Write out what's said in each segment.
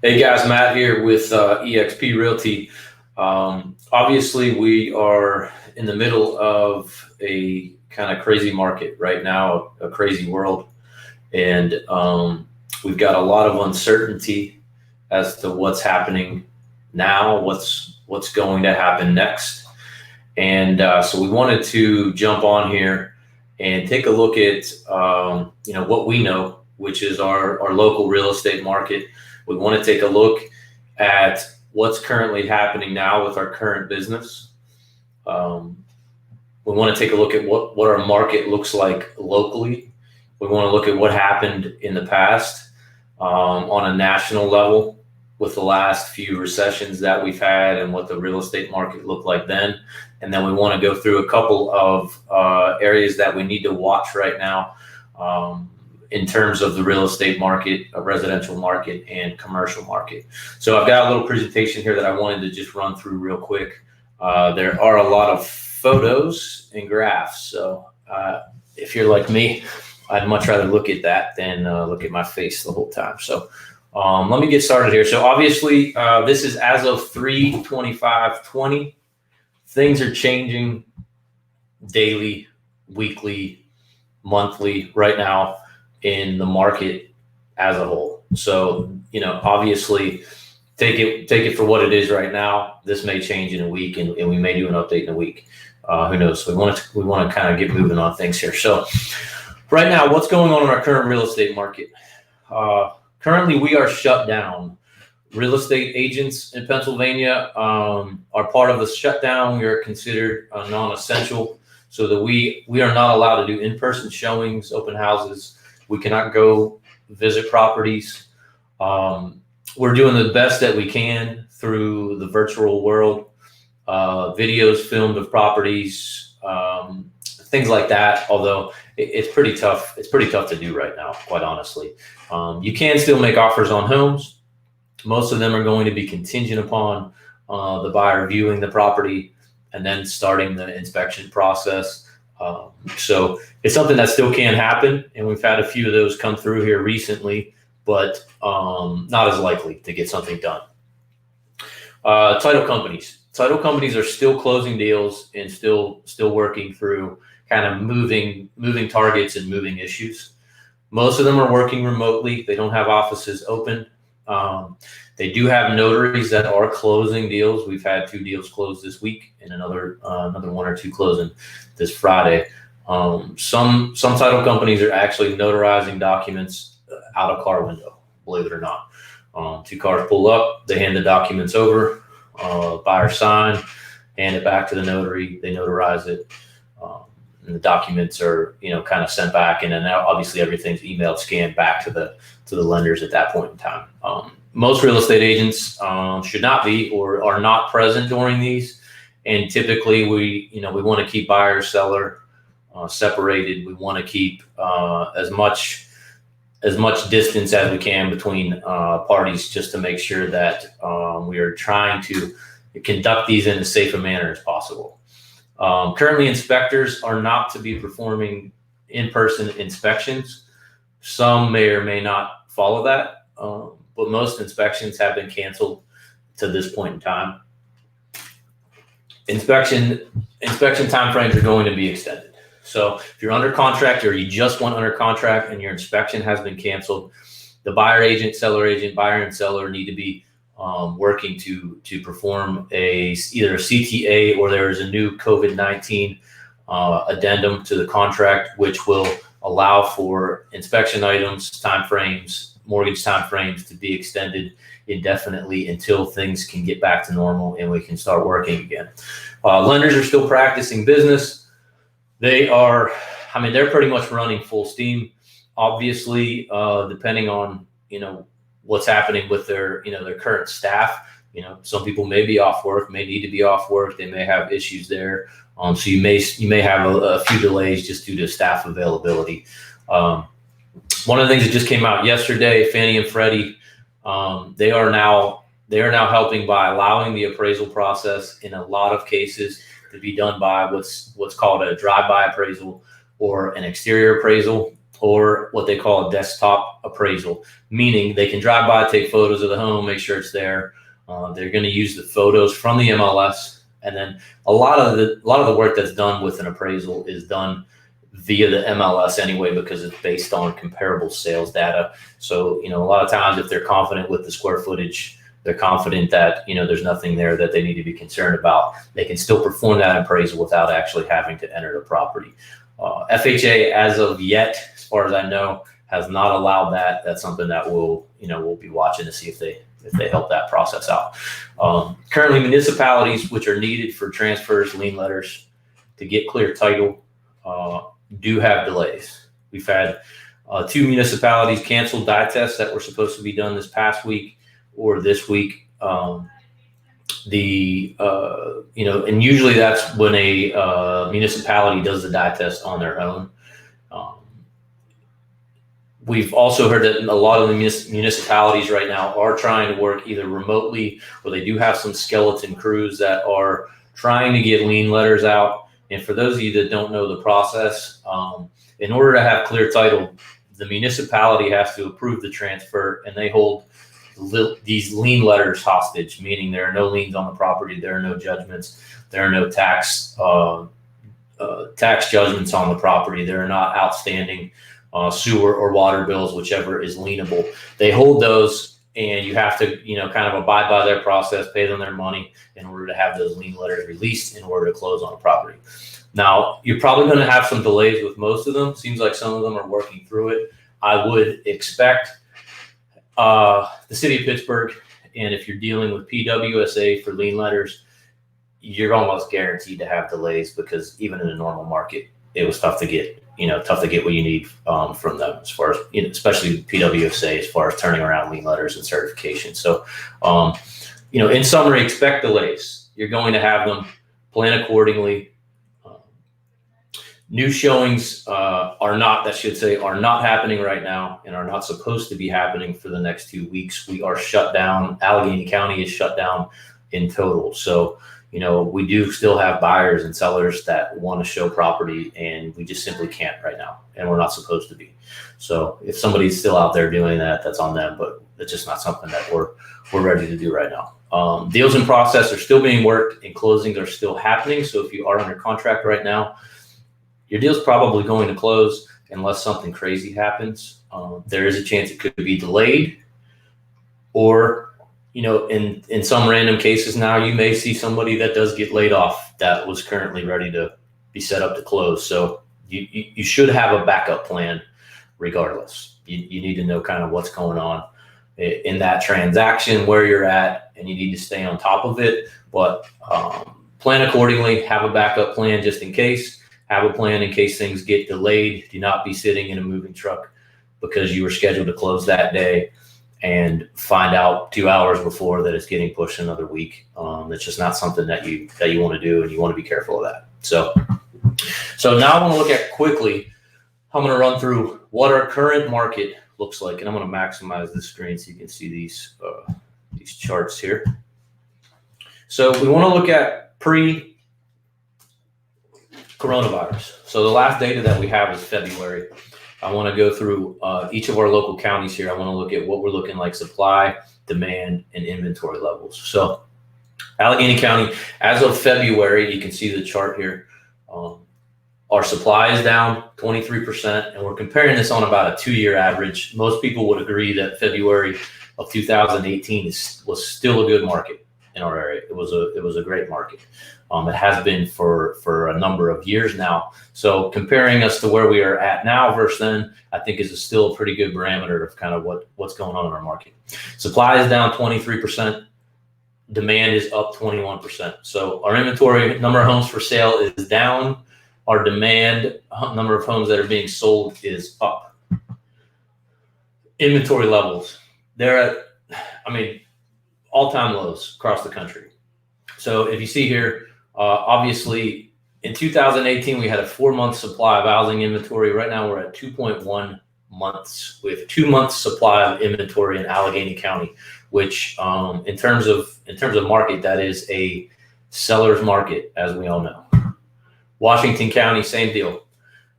Hey guys, Matt here with EXP Realty. Obviously, we are in the middle of a kind of crazy market right now, a crazy world, and we've got a lot of uncertainty as to what's happening now, what's going to happen next, and so we wanted to jump on here and take a look at what we know, which is our local real estate market. We want to take a look at what's currently happening now with our current business. We want to take a look at what our market looks like locally. We want to look at what happened in the past on a national level with the last few recessions that we've had and what the real estate market looked like then. And then we want to go through a couple of areas that we need to watch right now in terms of the real estate market, a residential market, and commercial market. So I've got a little presentation here that I wanted to just run through real quick. There are a lot of photos and graphs. So if you're like me, I'd much rather look at that than look at my face the whole time. So let me get started here. So obviously, this is as of 3/25/20. Things are changing daily, weekly, monthly right now in the market as a whole. So, obviously take it for what it is right now. This may change in a week and we may do an update in a week. Who knows? So we want to kind of get moving on things here. So right now, what's going on in our current real estate market? Currently, we are shut down. Real estate agents in Pennsylvania are part of the shutdown. We are considered non-essential, so that we are not allowed to do in-person showings, open houses. We cannot go visit properties. We're doing the best that we can through the virtual world, videos filmed of properties, things like that. Although it's pretty tough. It's pretty tough to do right now, quite honestly. You can still make offers on homes. Most of them are going to be contingent upon the buyer viewing the property and then starting the inspection process. So it's something that still can happen, and we've had a few of those come through here recently, but not as likely to get something done. Title companies are still closing deals and still working through kind of moving targets and moving issues. Most of them are working remotely. They don't have offices open. They do have notaries that are closing deals. We've had 2 deals closed this week and another 1 or 2 closing this Friday. Some title companies are actually notarizing documents out a car window, believe it or not. 2 cars pull up, they hand the documents over, buyer sign, hand it back to the notary, they notarize it, and the documents are kind of sent back, and then now obviously everything's emailed, scanned back to the lenders at that point in time. Most real estate agents should not be or are not present during these, and typically we want to keep buyer seller separated. We want to keep as much distance as we can between parties, just to make sure that we are trying to conduct these in as safe a manner as possible. Currently, inspectors are not to be performing in-person inspections. Some may or may not follow that, but most inspections have been canceled to this point in time. Inspection timeframes are going to be extended. So if you're under contract or you just went under contract and your inspection has been canceled, the buyer agent, seller agent, buyer and seller need to be working to perform either a CTA, or there is a new COVID-19 addendum to the contract, which will allow for inspection items, timeframes, mortgage timeframes to be extended indefinitely until things can get back to normal and we can start working again. Lenders are still practicing business. They're pretty much running full steam. Obviously, depending on what's happening with their current staff. Some people may be off work, may need to be off work. They may have issues there. So you may have a few delays just due to staff availability. One of the things that just came out yesterday, Fannie and Freddie, they are now helping by allowing the appraisal process in a lot of cases to be done by what's called a drive-by appraisal or an exterior appraisal. or what they call a desktop appraisal, meaning they can drive by, take photos of the home, make sure it's there. They're going to use the photos from the MLS, and then a lot of the work that's done with an appraisal is done via the MLS anyway, because it's based on comparable sales data. So, a lot of times if they're confident with the square footage, they're confident that, there's nothing there that they need to be concerned about, they can still perform that appraisal without actually having to enter the property. FHA, as of yet, as far as I know, has not allowed that. That's something that we'll be watching to see if they help that process out. Currently, municipalities, which are needed for transfers, lien letters, to get clear title, do have delays. We've had 2 municipalities cancel die tests that were supposed to be done this past week or this week. And usually that's when a municipality does the die test on their own. We've also heard that a lot of the municipalities right now are trying to work either remotely, or they do have some skeleton crews that are trying to get lien letters out. And for those of you that don't know the process, in order to have clear title, the municipality has to approve the transfer, and they hold these lien letters hostage, meaning there are no liens on the property, there are no judgments, there are no tax judgments on the property, there are not outstanding sewer or water bills, whichever is lienable. They hold those, and you have to, kind of abide by their process, pay them their money in order to have those lien letters released in order to close on a property. Now, you're probably going to have some delays with most of them. Seems like some of them are working through it. I would expect the city of Pittsburgh, and if you're dealing with PWSA for lien letters, you're almost guaranteed to have delays, because even in a normal market, it was tough to get what you need from them, as far as, especially PWSA, as far as turning around lien letters and certification. So, in summary, expect delays. You're going to have them. Plan accordingly. New showings are not happening right now, and are not supposed to be happening for the next 2 weeks. We are shut down. Allegheny County is shut down in total. So, we do still have buyers and sellers that want to show property, and we just simply can't right now, and we're not supposed to be. So if somebody's still out there doing that, that's on them, but it's just not something that we're ready to do right now. Deals in process are still being worked, and closings are still happening. So if you are under contract right now, your deal's probably going to close unless something crazy happens. There is a chance it could be delayed, or in some random cases now, you may see somebody that does get laid off that was currently ready to be set up to close. So you should have a backup plan regardless. You need to know kind of what's going on in that transaction, where you're at, and you need to stay on top of it. But plan accordingly, have a backup plan just in case. Have a plan in case things get delayed. Do not be sitting in a moving truck because you were scheduled to close that day and find out 2 hours before that it's getting pushed another week. It's just not something that you want to do, and you want to be careful of that. So now I want to look at quickly. I'm going to run through what our current market looks like, and I'm going to maximize the screen so you can see these charts here. So we want to look at pre-coronavirus. So the last data that we have is February. I want to go through each of our local counties here. I want to look at what we're looking like: supply, demand, and inventory levels. So Allegheny County, as of February, you can see the chart here. Our supply is down 23%, and we're comparing this on about a 2-year average. Most people would agree that February of 2018 was still a good market in our area. It was a great market. It has been for a number of years now. So comparing us to where we are at now versus then, I think is still a pretty good parameter of kind of what's going on in our market. Supply is down 23%. Demand is up 21%. So our inventory, number of homes for sale, is down. Our demand, number of homes that are being sold, is up. Inventory levels, they're at, all-time lows across the country. So if you see here, obviously in 2018, we had a 4-month supply of housing inventory. Right now we're at 2.1 months. We have 2 months supply of inventory in Allegheny County, which in terms of market, that is a seller's market, as we all know. Washington County, same deal.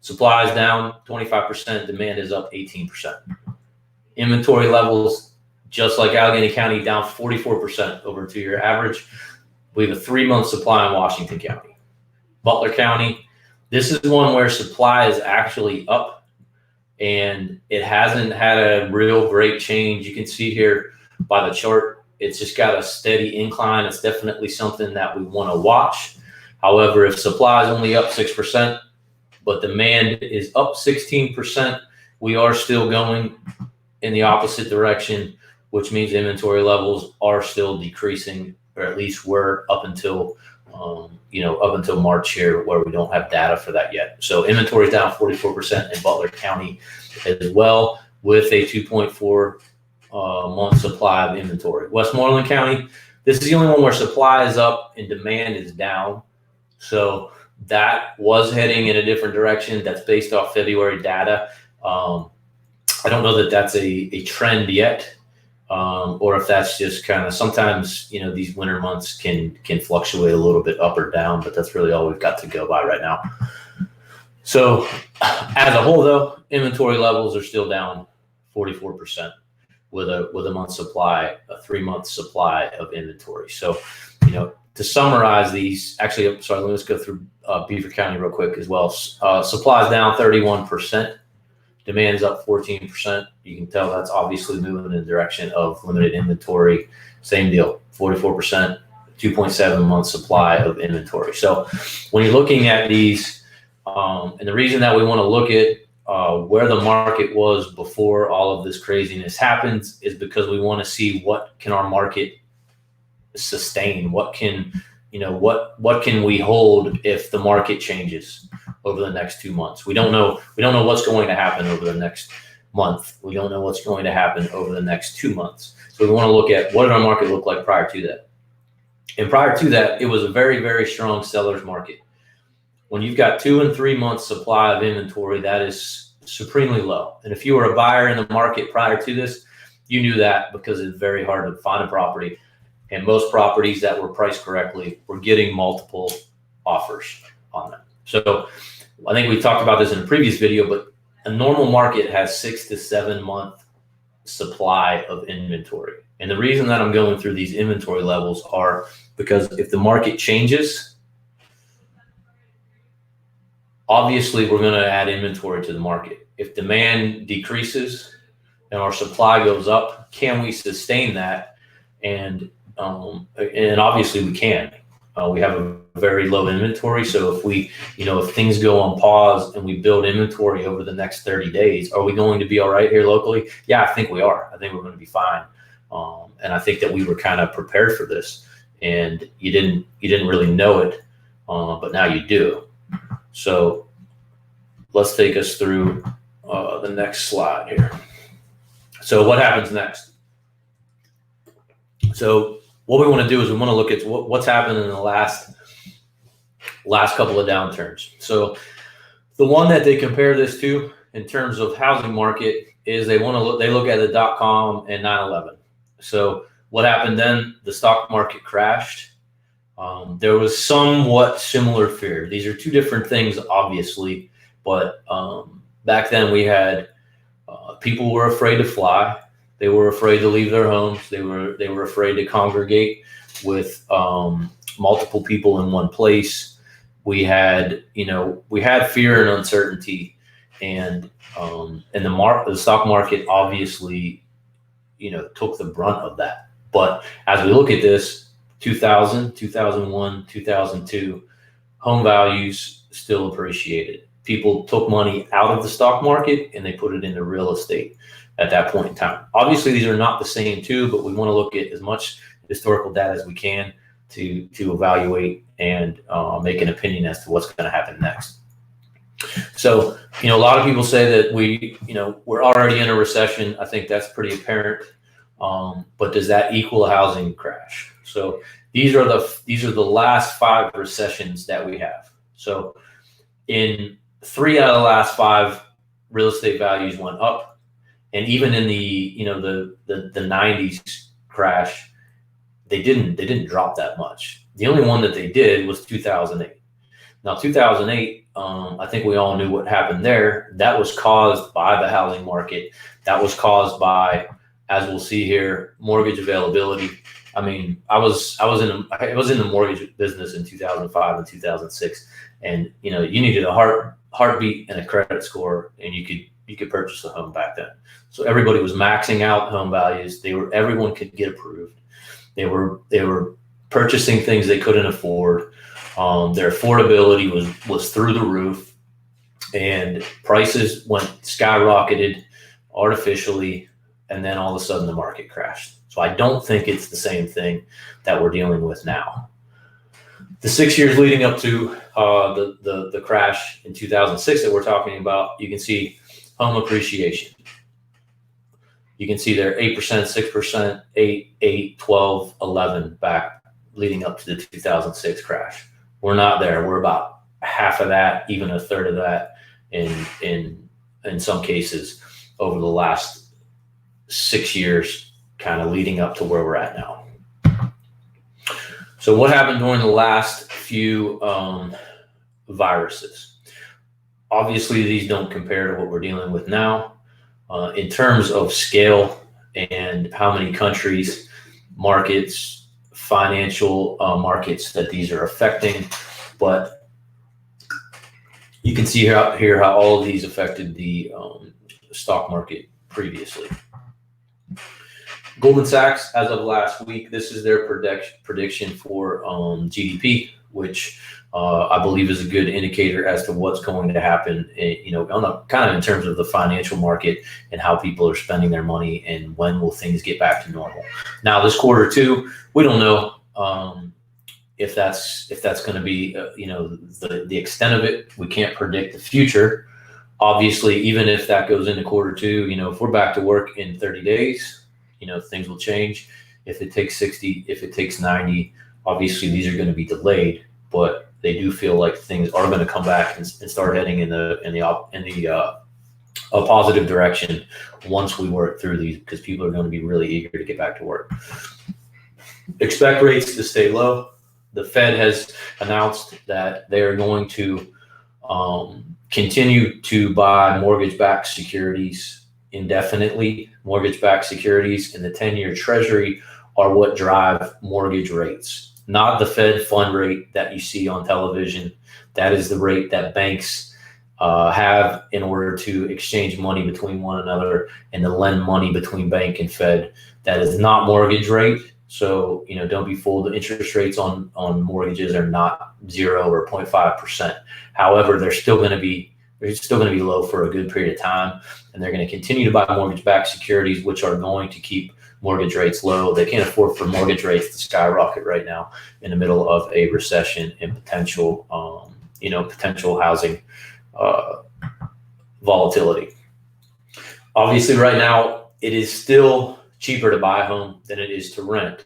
Supply is down 25%, demand is up 18%. Inventory levels, just like Allegheny County, down 44% over a 2-year average. We have a 3-month supply in Washington County. Butler County, this is one where supply is actually up, and it hasn't had a real great change. You can see here by the chart, it's just got a steady incline. It's definitely something that we want to watch. However, if supply is only up 6%, but demand is up 16%, we are still going in the opposite direction, which means inventory levels are still decreasing, or at least were up until up until March here, where we don't have data for that yet. So inventory is down 44% in Butler County as well, with a 2.4 month supply of inventory. Westmoreland County, this is the only one where supply is up and demand is down. So that was heading in a different direction. That's based off February data. I don't know that that's a trend yet, or if that's just kind of, sometimes, these winter months can fluctuate a little bit up or down, but that's really all we've got to go by right now. So as a whole, though, inventory levels are still down 44% with a month supply, a 3-month supply of inventory. So, to summarize these, actually, I'm sorry, let's go through Beaver County real quick as well. Supply is down 31%. Demand is up 14%. You can tell that's obviously moving in the direction of limited inventory. Same deal, 44%, 2.7 month supply of inventory. So when you're looking at these, and the reason that we want to look at where the market was before all of this craziness happens is because we want to see what can our market sustain, what can we hold if the market changes over the next 2 months. We don't know what's going to happen over the next month. We don't know what's going to happen over the next 2 months. So we want to look at what did our market look like prior to that. And prior to that, it was a very, very strong seller's market. When you've got 2 and 3 months supply of inventory, that is supremely low. And if you were a buyer in the market prior to this, you knew that, because it's very hard to find a property. And most properties that were priced correctly were getting multiple offers on them. So I think we talked about this in a previous video, but a normal market has 6 to 7 month supply of inventory. And the reason that I'm going through these inventory levels are because if the market changes, obviously we're going to add inventory to the market. If demand decreases and our supply goes up, can we sustain that? And obviously we can. We have a very low inventory. So if things go on pause and we build inventory over the next 30 days, are we going to be all right here locally? Yeah, I think we are. I think we're going to be fine. And I think that we were kind of prepared for this, and you didn't really know it, but now you do. So let's take us through the next slide here. So what happens next? So what we want to do is we want to look at what's happened in the last couple of downturns. So the one that they compare this to in terms of housing market is they look at the .com and 9/11. So what happened then? The stock market crashed. There was somewhat similar fear. These are two different things, obviously, but back then we had people were afraid to fly. They were afraid to leave their homes. They were afraid to congregate with multiple people in one place. We had fear and uncertainty, and the stock market obviously took the brunt of that. But as we look at this, 2000, 2001, 2002, home values still appreciated. People took money out of the stock market and they put it into real estate at that point in time. Obviously, these are not the same two, but we want to look at as much historical data as we can to evaluate and make an opinion as to what's going to happen next. So, a lot of people say that we're already in a recession. I think that's pretty apparent. But does that equal a housing crash? So these are the last 5 recessions that we have. So in 3 out of the last 5, real estate values went up. And even in the 90s crash, they didn't drop that much. The only one that they did was 2008. Now 2008, I think we all knew what happened there. That was caused by the housing market. That was caused by, as we'll see here, mortgage availability. I mean, I was in the mortgage business in 2005 and 2006, and you needed a heartbeat and a credit score, and you could purchase a home back then. So everybody was maxing out home values. Everyone could get approved. They were purchasing things they couldn't afford. Their affordability was through the roof, and prices went skyrocketed artificially, and then all of a sudden the market crashed. So I don't think it's the same thing that we're dealing with now. The 6 years leading up to the crash in 2006 that we're talking about, you can see home appreciation. You can see there 8%, 6%, 8, 12, 11 back leading up to the 2006 crash. We're not there. We're about half of that, even a third of that in some cases over the last 6 years, kind of leading up to where we're at now. So what happened during the last few viruses? Obviously, these don't compare to what we're dealing with now in terms of scale and how many countries, markets, financial markets that these are affecting. But you can see here how all of these affected the stock market previously. Goldman Sachs, as of last week, this is their prediction for GDP, which I believe is a good indicator as to what's going to happen, on the kind of in terms of the financial market and how people are spending their money and when will things get back to normal. Now, this quarter too, we don't know if that's going to be the extent of it. We can't predict the future. Obviously, even if that goes into quarter two, if we're back to work in 30 days, things will change. If it takes 60, if it takes 90, obviously these are going to be delayed, but they do feel like things are going to come back and start heading in a positive direction once we work through these, because people are going to be really eager to get back to work. Expect rates to stay low. The Fed has announced that they are going to continue to buy mortgage-backed securities indefinitely. Mortgage-backed securities in the 10-year Treasury are what drive mortgage rates, not the Fed fund rate that you see on television. That is the rate that banks have in order to exchange money between one another and to lend money between bank and Fed. That is not mortgage rate. So, don't be fooled. The interest rates on mortgages are not 0 or 0.5%. However, they're still going to be low for a good period of time, and they're going to continue to buy mortgage-backed securities, which are going to keep mortgage rates low. They can't afford for mortgage rates to skyrocket right now in the middle of a recession and potential housing volatility. Obviously, right now, it is still cheaper to buy a home than it is to rent.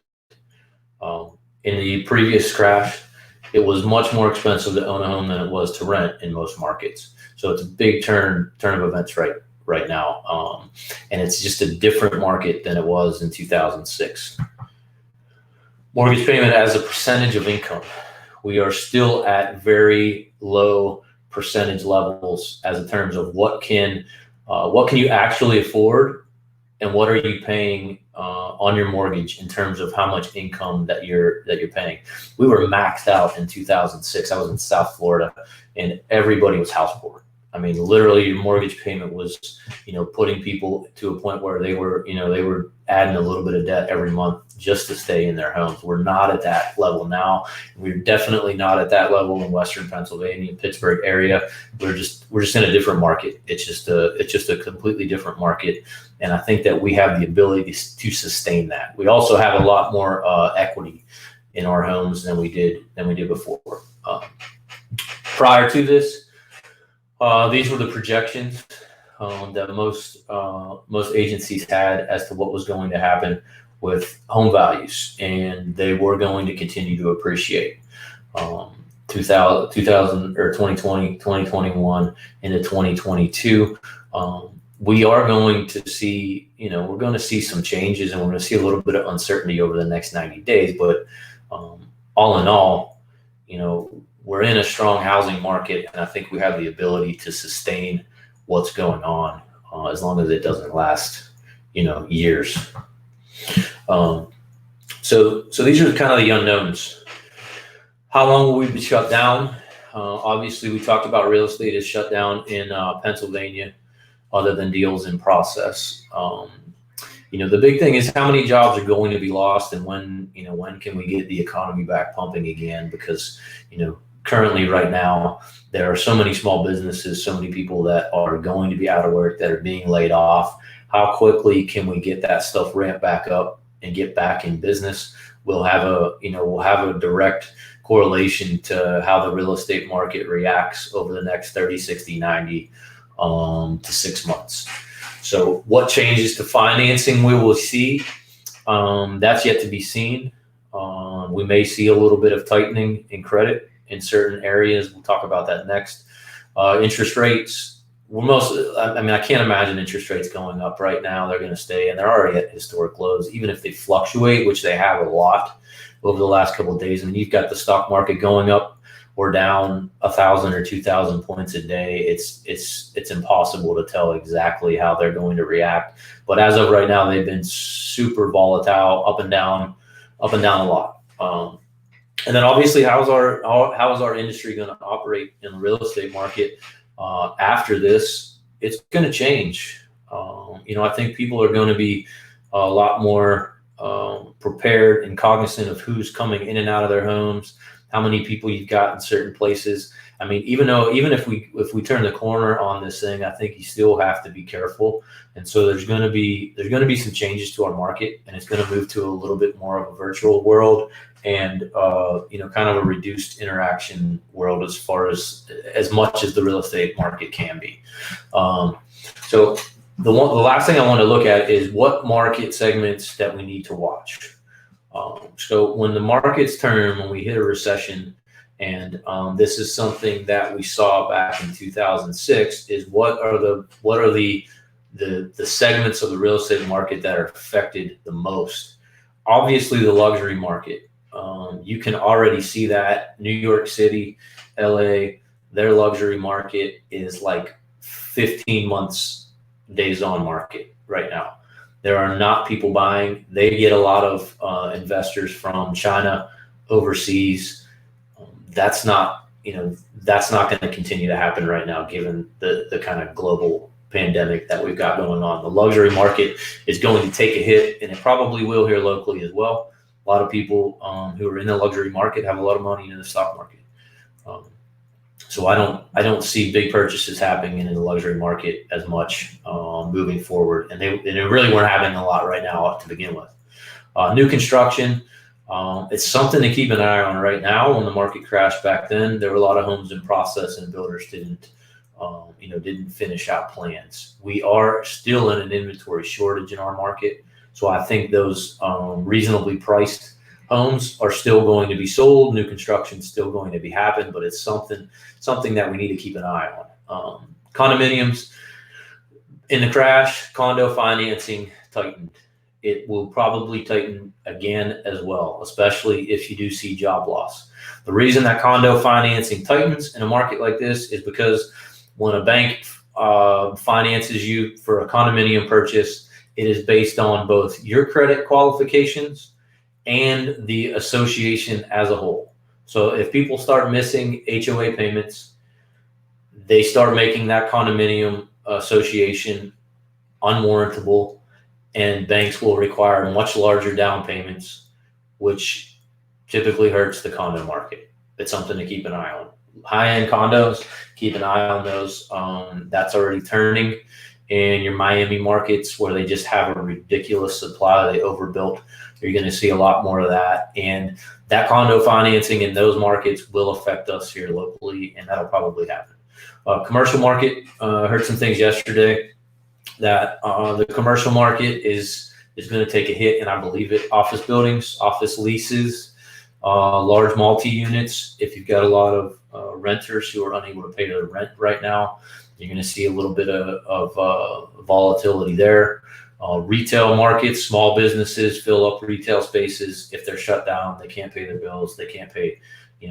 In the previous crash, it was much more expensive to own a home than it was to rent in most markets. So it's a big turn of events right now, and it's just a different market than it was in 2006. Mortgage payment as a percentage of income, we are still at very low percentage levels as in terms of what can you actually afford, and what are you paying on your mortgage in terms of how much income that you're paying. We were maxed out in 2006. I was in South Florida, and everybody was house poor. I mean, literally, your mortgage payment was, putting people to a point where they were adding a little bit of debt every month just to stay in their homes. We're not at that level now. We're definitely not at that level in Western Pennsylvania, Pittsburgh area. We're just in a different market. It's just a completely different market, and I think that we have the ability to sustain that. We also have a lot more equity in our homes than we did before. Prior to this. These were the projections that most agencies had as to what was going to happen with home values, and they were going to continue to appreciate. 2000 or 2020, 2021 into 2022, we are going to see, we're going to see some changes, and we're going to see a little bit of uncertainty over the next 90 days. But all in all, we're in a strong housing market, and I think we have the ability to sustain what's going on as long as it doesn't last, years. So these are kind of the unknowns. How long will we be shut down? Obviously, we talked about real estate is shut down in Pennsylvania, other than deals in process. The big thing is how many jobs are going to be lost, and when can we get the economy back pumping again? Because, currently right now, there are so many small businesses, so many people that are going to be out of work, that are being laid off. How quickly can we get that stuff ramped back up and get back in business? We'll have a direct correlation to how the real estate market reacts over the next 30, 60, 90 to 6 months. So what changes to financing we will see, that's yet to be seen. We may see a little bit of tightening in credit in certain areas. We'll talk about that next. Interest rates, I can't imagine interest rates going up right now. They're going to stay, and they're already at historic lows. Even if they fluctuate, which they have a lot over the last couple of days, you've got the stock market going up or down 1,000 or 2,000 points a day. It's impossible to tell exactly how they're going to react. But as of right now, they've been super volatile, up and down a lot. And then obviously, how is our industry going to operate in the real estate market after this? It's going to change. I think people are going to be a lot more prepared and cognizant of who's coming in and out of their homes, how many people you've got in certain places. Even if we turn the corner on this thing, I think you still have to be careful. And so there's going to be some changes to our market, and it's going to move to a little bit more of a virtual world and kind of a reduced interaction world as much as the real estate market can be. So the last thing I want to look at is what market segments that we need to watch. So when the markets turn, when we hit a recession, and this is something that we saw back in 2006, is what are the segments of the real estate market that are affected the most? Obviously, the luxury market. You can already see that New York City, LA, their luxury market is like 15 months days on market right now. There are not people buying. They get a lot of investors from China, overseas. That's not going to continue to happen right now, given the kind of global pandemic that we've got going on. The luxury market is going to take a hit, and it probably will here locally as well. A lot of people who are in the luxury market have a lot of money in the stock market. So I don't see big purchases happening in the luxury market as much moving forward, and they really weren't happening a lot right now to begin with. New construction, it's something to keep an eye on right now. When the market crashed back then, there were a lot of homes in process, and builders didn't finish out plans. We are still in an inventory shortage in our market, so I think those reasonably priced homes are still going to be sold. New construction is still going to be happening, but it's something that we need to keep an eye on. Condominiums, in the crash, condo financing tightened. It will probably tighten again as well, especially if you do see job loss. The reason that condo financing tightens in a market like this is because when a bank finances you for a condominium purchase, it is based on both your credit qualifications and the association as a whole. So if people start missing HOA payments, they start making that condominium association unwarrantable, and banks will require much larger down payments, which typically hurts the condo market. It's something to keep an eye on. High-end condos, keep an eye on those. That's already turning. In your Miami markets, where they just have a ridiculous supply, they overbuilt, you're going to see a lot more of that. And that condo financing in those markets will affect us here locally, and that'll probably happen. Commercial market, heard some things yesterday that the commercial market is going to take a hit, and I believe it. Office buildings, office leases, large multi-units. If you've got a lot of renters who are unable to pay their rent right now, you're going to see a little bit of volatility there. Retail markets, small businesses fill up retail spaces. If they're shut down, they can't pay their bills. They can't pay,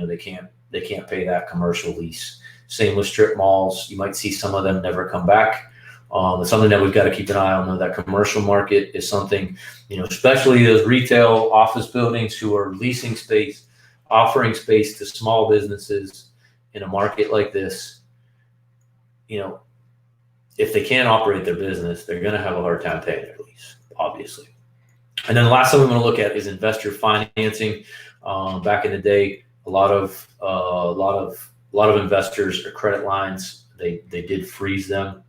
they can't pay that commercial lease. Same with strip malls. You might see some of them never come back. It's something that we've got to keep an eye on. Though that commercial market is something, especially those retail office buildings who are leasing space, offering space to small businesses in a market like this. If they can't operate their business, they're going to have a hard time paying their lease, obviously. And then the last thing I'm going to look at is investor financing. Back in the day, a lot of investors or credit lines, they did freeze them.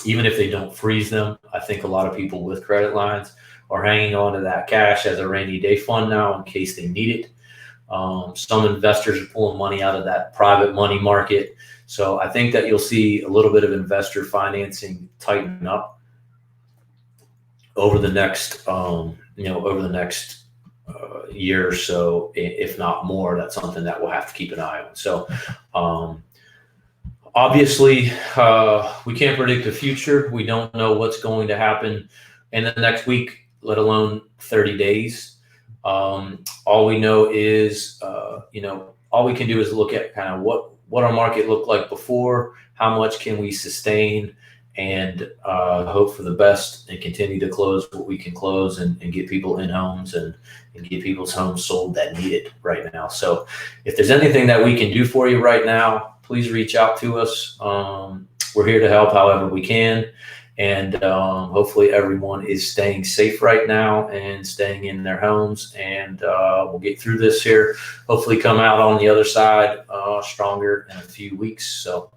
Even if they don't freeze them, I think a lot of people with credit lines are hanging on to that cash as a rainy day fund now in case they need it. Some investors are pulling money out of that private money market. So I think that you'll see a little bit of investor financing tighten up over the next, year or so, if not more. That's something that we'll have to keep an eye on. So, obviously, we can't predict the future. We don't know what's going to happen in the next week, let alone 30 days. All we know is, all we can do is look at kind of what our market looked like before, how much can we sustain, and hope for the best and continue to close what we can close and get people in homes and get people's homes sold that need it right now. So if there's anything that we can do for you right now, please reach out to us. We're here to help however we can. And hopefully everyone is staying safe right now and staying in their homes. And we'll get through this here, hopefully come out on the other side stronger in a few weeks. So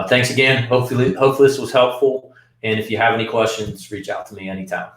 thanks again. Hopefully this was helpful. And if you have any questions, reach out to me anytime.